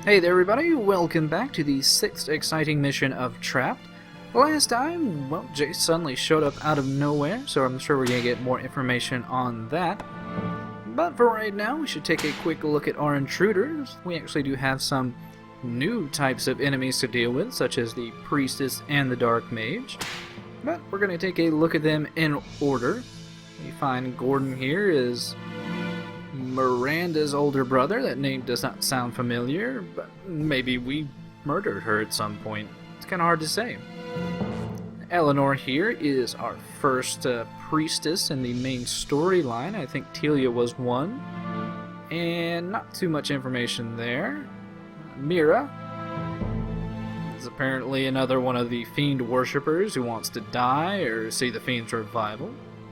Hey there everybody, welcome back to the 6th exciting mission of Trapt. Last time, well, Jay suddenly showed up out of nowhere, so I'm sure we're going to get more information on that. But for right now, we should take a quick look at our intruders. We actually do have some new types of enemies to deal with, such as the priestess and the dark mage. But we're going to take a look at them in order. We find Gordon here is Miranda's older brother. That name does not sound familiar, but maybe we murdered her at some point. It's kind of hard to say. Eleanor here is our first priestess in the main storyline. I think Telia was one. And not too much information there. Mira is apparently another one of the fiend worshippers who wants to die or see the fiend's revival.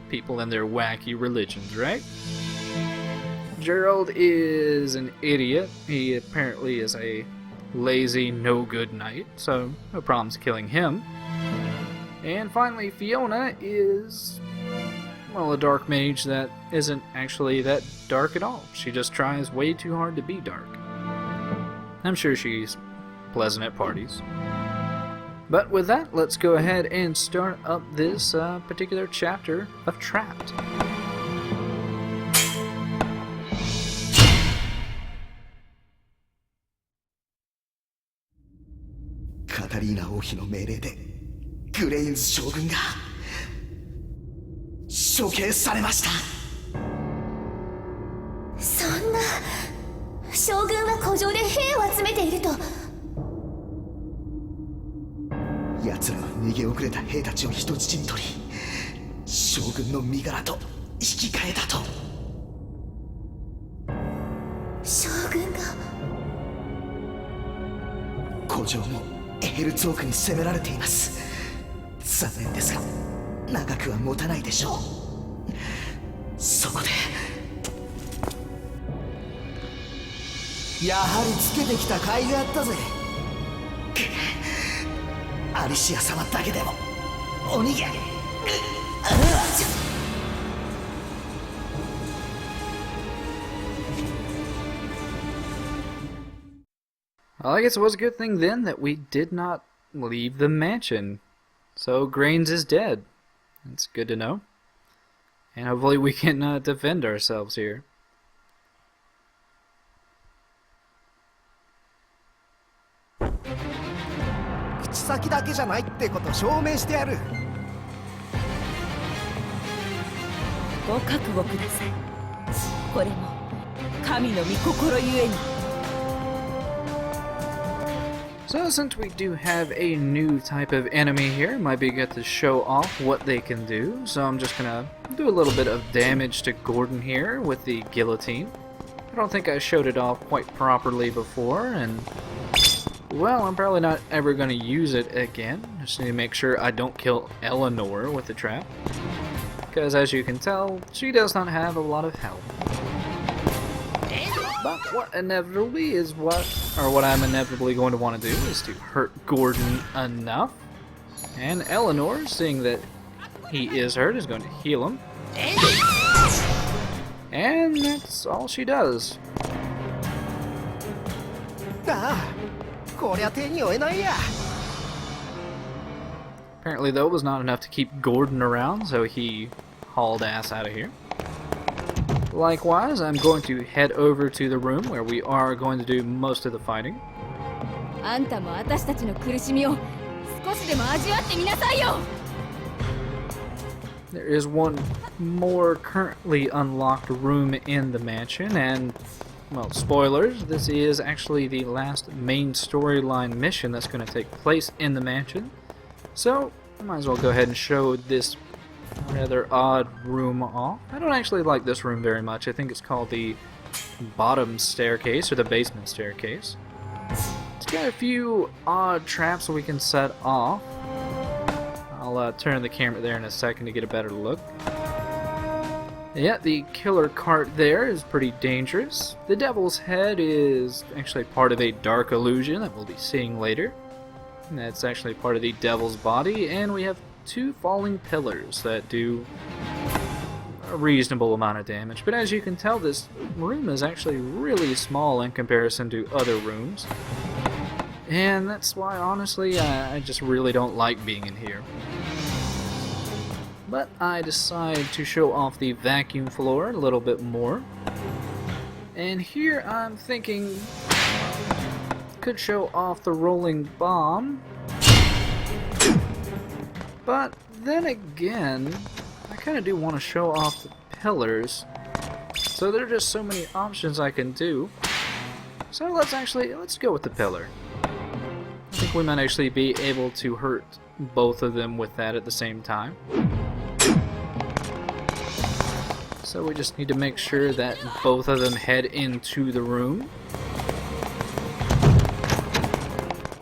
People and their wacky religions, right? Gerald is an idiot. He apparently is a lazy, no-good knight, so no problems killing him. And finally, Fiona is, well, a dark mage that isn't actually that dark at all. She just tries way too hard to be dark. I'm sure she's pleasant at parties. But with that, let's go ahead and start up this particular chapter of Trapt. Katarina 王妃の命令でグレインズ将軍が処刑されました。そんな将軍は古城で兵を集めていると。奴らは逃げ遅れた兵たちを人質に取り将軍の身柄と引き換えだと。将軍が古城もエヘルツォークに攻められています。残念ですが長くは持たないでしょう。そこでやはりつけてきた甲斐があったぜ。アリシア様だけでもお逃げ。Well, I guess it was a good thing then that we did not leave the mansion. So Grains is dead. That's good to know. And hopefully we can defend ourselves here. 口先だけじゃないってこと証明してやる。ご覚悟ください。これも神の御心ゆえに。So since we do have a new type of enemy here, it might be good to show off what they can do. So I'm just gonna do a little bit of damage to Gordon here with the guillotine. I don't think I showed it off quite properly before, and well, I'm probably not ever gonna use it again. Just need to make sure I don't kill Eleanor with the trap, because as you can tell, she does not have a lot of health. But what inevitably is what I'm inevitably going to want to do is to hurt Gordon enough. And Eleanor, seeing that he is hurt, is going to heal him. And that's all she does. Apparently though, it was not enough to keep Gordon around, so he hauled ass out of here. Likewise, I'm going to head over to the room where we are going to do most of the fighting. あんたも私たちの苦しみを少しでも味わってみなさいよ。 There is one more currently unlocked room in the mansion, and, well, spoilers, this is actually the last main storyline mission that's going to take place in the mansion. So, I might as well go ahead and show this rather odd room off. I don't actually like this room very much. I think it's called the bottom staircase or the basement staircase. It's got a few odd traps we can set off. I'll turn the camera there in a second to get a better look. Yeah, the killer cart there is pretty dangerous. The devil's head is actually part of a dark illusion that we'll be seeing later. And that's actually part of the devil's body, and we have two falling pillars that do a reasonable amount of damage. But as you can tell, this room is actually really small in comparison to other rooms. And that's why, honestly, I just really don't like being in here. But I decide to show off the vacuum floor a little bit more. And here I'm thinking could show off the rolling bomb. But then again, I kind of do want to show off the pillars. So there are just so many options I can do. So let's go with the pillar. I think we might actually be able to hurt both of them with that at the same time. So we just need to make sure that both of them head into the room.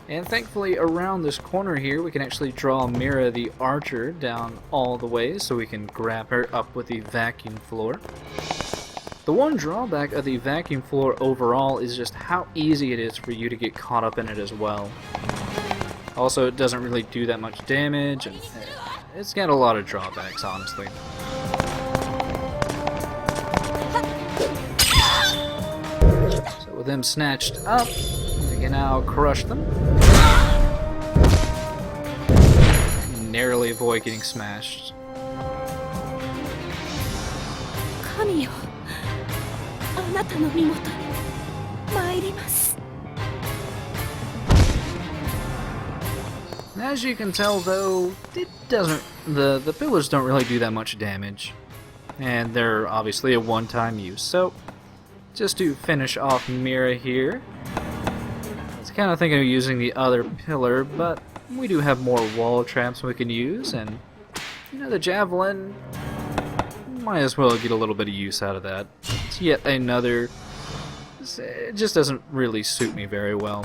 And thankfully around this corner here we can actually draw Mira the archer down all the way so we can grab her up with the vacuum floor. The one drawback of the vacuum floor overall is just how easy it is for you to get caught up in it as well. Also, it doesn't really do that much damage, and it's got a lot of drawbacks, honestly. So with them snatched up, we can now crush them. Narrowly avoid getting smashed. 神よ、あなたの身元に参ります。 As you can tell, though, it doesn't. The pillars don't really do that much damage, and they're obviously a one-time use. So, just to finish off Mira here, I was kind of thinking of using the other pillar, but we do have more wall traps we can use, and you know, the javelin might as well get a little bit of use out of that. It's yet another. It just doesn't really suit me very well.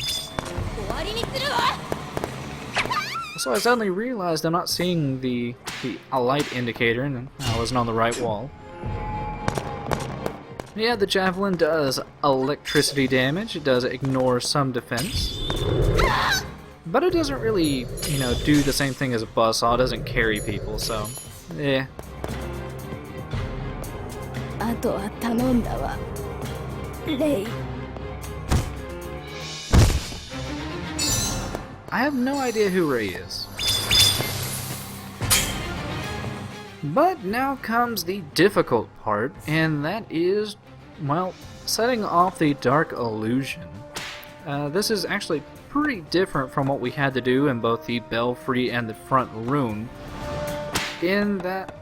So I suddenly realized I'm not seeing the light indicator, and I wasn't on the right wall. Yeah, the javelin does electricity damage. It does ignore some defense, but it doesn't really, you know, do the same thing as a buzzsaw. It doesn't carry people, so yeah. あとは頼んだわ、レイ。 I have no idea who Ray is. But now comes the difficult part, and that is, well, setting off the dark illusion. This is actually pretty different from what we had to do in both the belfry and the front room, in that,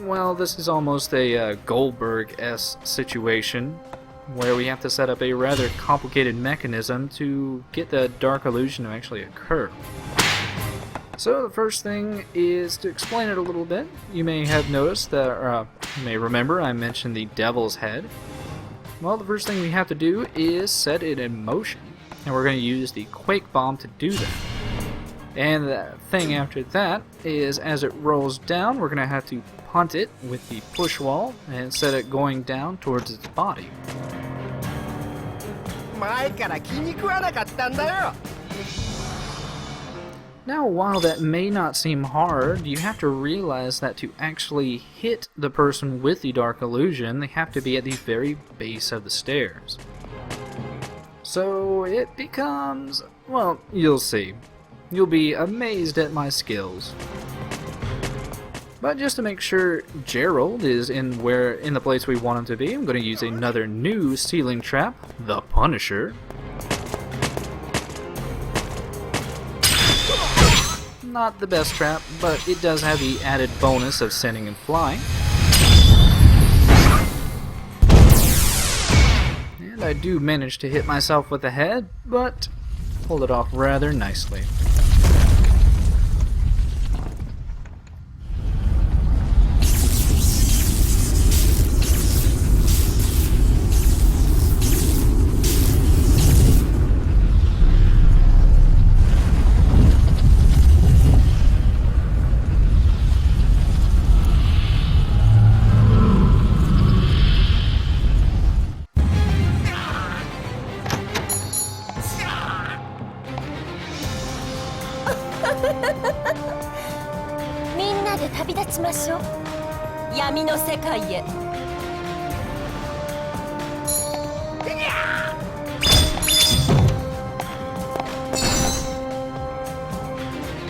well, this is almost a Goldberg-esque situation, where we have to set up a rather complicated mechanism to get the dark illusion to actually occur. So the first thing is to explain it a little bit. You may have noticed that, or you may remember I mentioned the devil's head. Well, the first thing we have to do is set it in motion, and we're going to use the quake bomb to do that. And the thing after that is, as it rolls down, we're going to have to punt it with the push wall and set it going down towards its body. Now, while that may not seem hard, you have to realize that to actually hit the person with the dark illusion, they have to be at the very base of the stairs. So it becomes, well, you'll see. You'll be amazed at my skills. But just to make sure Gerald is in the place we want him to be, I'm going to use another new ceiling trap, the Punisher. Not the best trap, but it does have the added bonus of sending and flying. And I do manage to hit myself with the head, but pulled it off rather nicely. 闇の世界へ。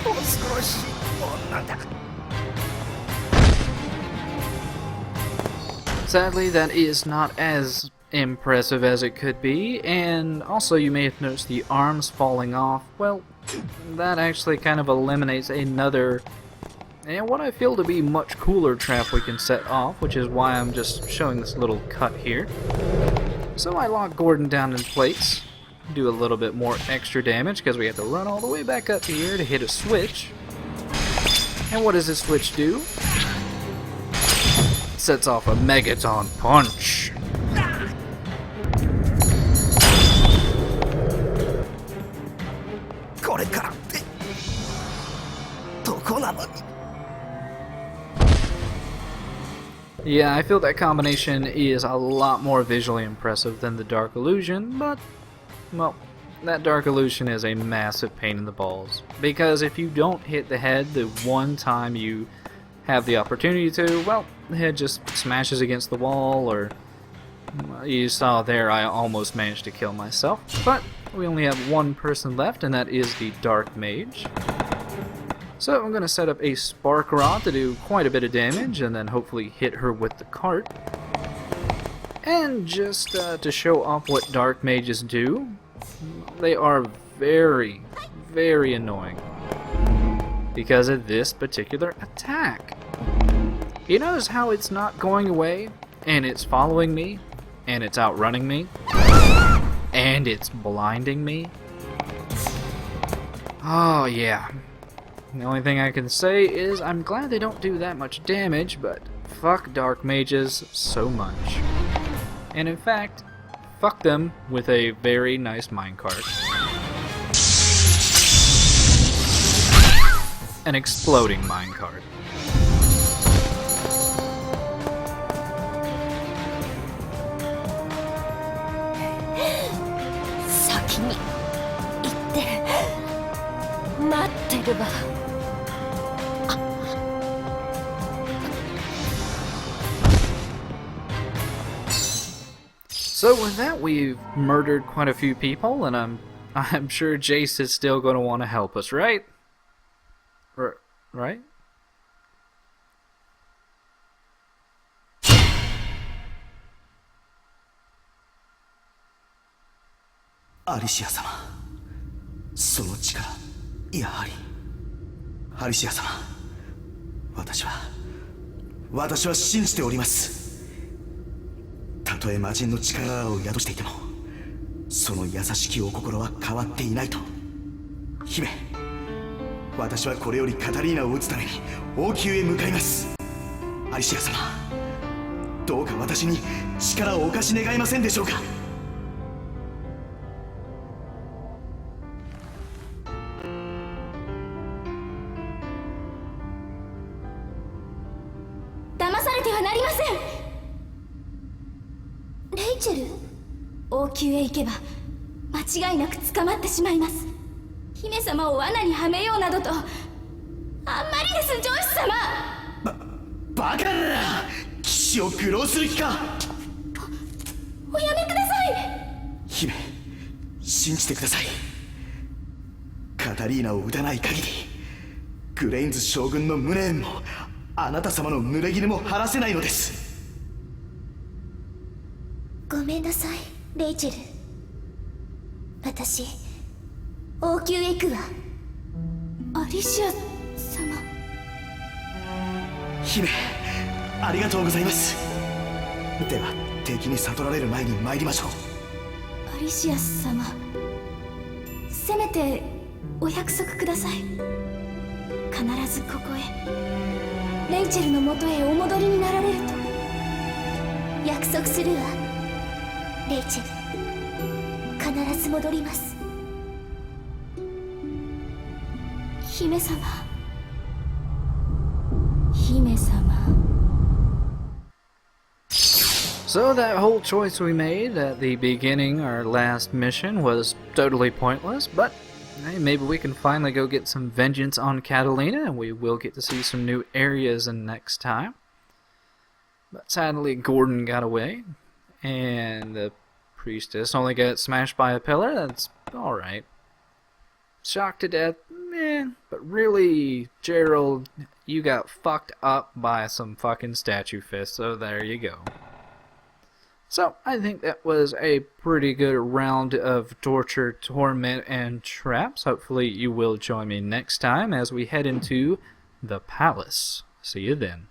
恐ろしい女だ。 Sadly, that is not as impressive as it could be, and also you may have noticed the arms falling off. Well, that actually kind of eliminates another, and what I feel to be much cooler trap we can set off, which is why I'm just showing this little cut here. So I lock Gordon down in place, do a little bit more extra damage because we have to run all the way back up here to hit a switch. And what does this switch do? Sets off a Megaton Punch. Yeah, I feel that combination is a lot more visually impressive than the Dark Illusion, but, well, that Dark Illusion is a massive pain in the balls. Because if you don't hit the head the one time you have the opportunity to, well, the head just smashes against the wall, or you saw there I almost managed to kill myself. But we only have one person left, and that is the Dark Mage. So I'm going to set up a Spark Rod to do quite a bit of damage, and then hopefully hit her with the cart. And just to show off what Dark Mages do, they are very, very annoying because of this particular attack. You notice how it's not going away, and it's following me, and it's outrunning me, and it's blinding me? Oh yeah. The only thing I can say is I'm glad they don't do that much damage, but fuck Dark Mages so much. And in fact, fuck them with a very nice minecart. An exploding minecart. So with that, we've murdered quite a few people, and I'm sure Jace is still going to want to help us, right? Right? アリシア様、その力、やはり。アリシア様、私は信じております。たとえ魔人の力を宿していても、その優しきお心は変わっていないと。姫、私はこれよりカタリーナを撃つために王宮へ向かいます。アリシア様、どうか私に力をお貸し願えませんでしょうか。騙されてはなりません。レイチェル、王宮へ行けば間違いなく捕まってしまいます。姫様を罠にはめようなどと、あんまりです、上司様。バカな！騎士を愚弄する気か。おやめください。姫、信じてください。カタリーナを撃たない限り、グレインズ将軍の無念もあなた様の濡れ衣も晴らせないのです。ごめんなさい、レイチェル。私、王宮へ行くわ。アリシア様。姫、ありがとうございます。では、敵に悟られる前に参りましょう。アリシア様、せめてお約束ください。必ずここへ、レイチェルのもとへお戻りになられると。約束するわ、レイチェル。必ず戻ります。姫様、姫様。So that whole choice we made at the beginning, our last mission, was totally pointless, but hey, maybe we can finally go get some vengeance on Catalina, and we will get to see some new areas in next time. But sadly, Gordon got away, and the priestess only got smashed by a pillar. That's alright. Shocked to death, but really, Gerald, you got fucked up by some fucking statue fists, so there you go. So, I think that was a pretty good round of torture, torment, and traps. Hopefully you will join me next time as we head into the palace. See you then.